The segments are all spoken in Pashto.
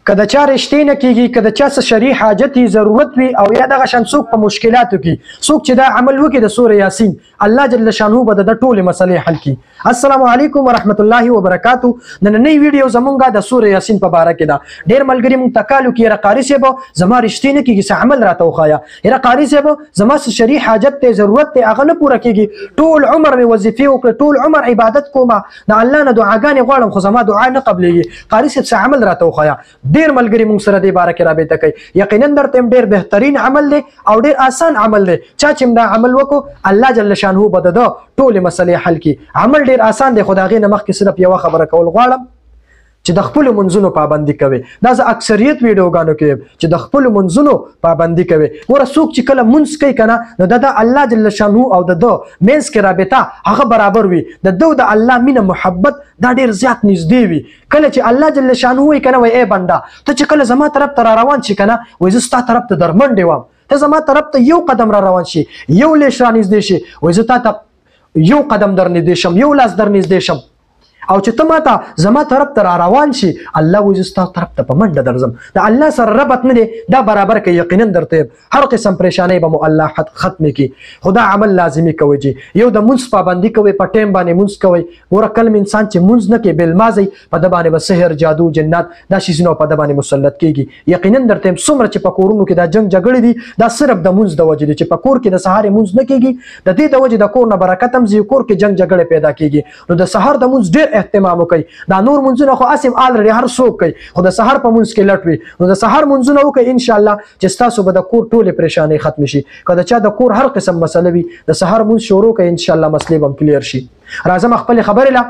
که د چا رشتې نه کېږي، که د چا څه شرعي حاجت وي، ضرورت وي، او یا دغه شان څوک په مشکلاتو کې څوک چې دا عمل وکړي د سورې یاسین، الله جل شانه به د ټولې مسلې حل کړي. السلام علیکم ورحمت الله وبرکاتو. نننۍ ویډیو زمونږ د سورې یاسین په باره کې ده. ډېر ملګري مونږ ته کال وکړي، یاره قاري صاحب زما رشتې نه کېږي، څه عمل راته وښایه. یاره قاري صاحب زما څه شرعي حاجت دی، ضرورت دی، هغه نه پوره کېږي، ټول عمر مې وظیفې وکړې، ټول عمر عبادت کومه، د الله نه دعاګانې غواړم خو زما دعا نه قبلېږي، قاري صاحب څه عمل راته وښایه. ډېر ملګري مونږ سره دې باره کې رابطه کوي. یقینا درته ډېر بهترین عمل دی او ډېر آسان عمل دی. چا چې دا عمل وکړو الله جل شانه به د ټولې مسلې حل کړي. عمل ډېر آسان دی، خو د هغې نه مخکې صرف یوه خبره کول غواړم چې د خپلو منځونو پابندي کوئ. دا زه اکثریت ویډیوګانو کې چې د خپلو منځونو پابندي کوئ. ګوره څوک چې کله منځ کوي که نه، نو د الله جل شانه او د ده منځ کې رابطه هغه برابر وي، د ده د الله مینه محبت دا ډېر زیات نږدې وي. کله چې الله جل شانه وایي که نه، وایي ای بنده ته چې کله زما طرف ته را روان شي که نه، وایي زه ستا طرف ته در منډې وم، ته زما طرف ته یو قدم را روان شي، یو لیش را نږدې شي، وایي زه تا ته یو قدم در نږدې شم، یو لاس در نږدې شم. او چې ته ماته زما طرف ته را روان شي، الله وایي زه ستا طرف ته په منډه درځم. د الله سره ربط نه دی، دا برابر کوي. یقینا درته هر قسم پریشانۍ به مو الله ختمې کړي. خو دا عمل لازمي کوئ چې یو د مونځ پابندي کوئ، په ټایم باندې مونځ کوئ. ګوره کله انسان چې مونځ نه کوي بېلمازی، په ده باندې به سحر، جادو، جنات دا شیزونه په ده باندې مسلط کېږي. یقینا درته څومره چې په کورونو کې دا جنګ جګړې دي، دا صرف د مونځ د وجې دي چې په کور کې د سهار مونځ نه کېږي. د دې د وجې د کور نه برکت هم ځي، کور کې جنګ جګړې پیدا کېږي. نو د سهار د مونځ ډېر اهتمام وکړئ. دا نور منځونه خو اسیم آلریډي هر څوک کوي، خو د سحر په منځ کې لټ وي. نو د سحر منځونه وکړئ، ان شاء الله چې ستاسو به د کور ټولې پریشانۍ ختم شي. که د چا د کور هر قسم مسله وي، د سحر منځ شروع کړئ، ان شاء الله مسلې به هم کلیر شي. راځم خپلې خبرې له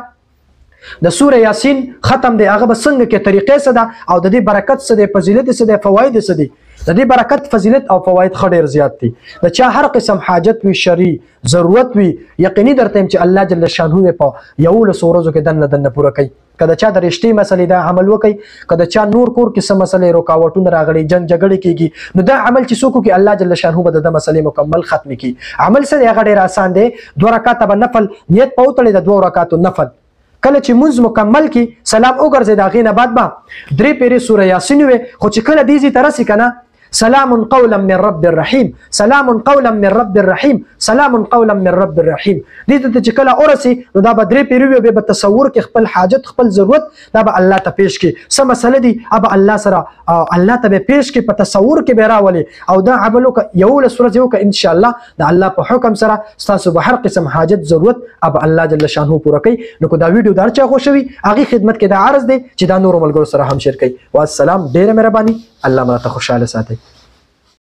د سوره یاسین ختم دی، هغه به څنګه کې طریقې څه ده او د دې برکت څه دی، فضیلت څه دی، فواید څه دي. د دې برکت، فضیلت او فواید ښه ډېر زیات دي. د چا هر قسم حاجت وي، شرعي ضرورت وي، یقیني درته یم چې الله جل شانه په 11 ورځو کې دنه پوره کوي. که د چا د رشتې مسلې دا عمل وکړي، که د چا نور کور کې څه مسلې رکاوټونه راغلي، جنګ جګړې کېږي، نو دا عمل چې څوک وکړي الله جل شانه به د مسلې مکمل ختم کړي. عمل څه دی؟ هغه ډېر آسان دی. 2 رکعاته به نفل نیت په وتړئ، د 2 رکعاتو نفل. کله چې منځ مکمل کی سلام وګرځي، د هغې نه بعد به 3 پیرې سوره یاسین وي. خو چې کله دې ځای ته رسي که نه، سلام قولا من رب الرحیم، سلام قولا من رب الرحیم، سلام قولا من رب الرحیم. دې ته چې کله ورسي، نو دا به 3 پیرې وي، بیا به تصور کې خپل حاجت، خپل ضرورت دا به الله ته پیش کړي. څه مسله دي به الله سره الله ته به پیش کړي، په تصور کې به راولي، او دا عمل وکړه 11 ورځې وکړه، ان شاء الله د الله په حکم سره ستاسو به هر قسم حاجت، ضرورت به الله جل شانه پوره کوي. نو که دا ویډیو د هر چا خوښوي، هغې خدمت کې دا عرض دی چې دا نورو ملګرو سره هم شیر کړئ. والسلام، ډېره مهرباني، الله مو راته خوشحاله ساتئ.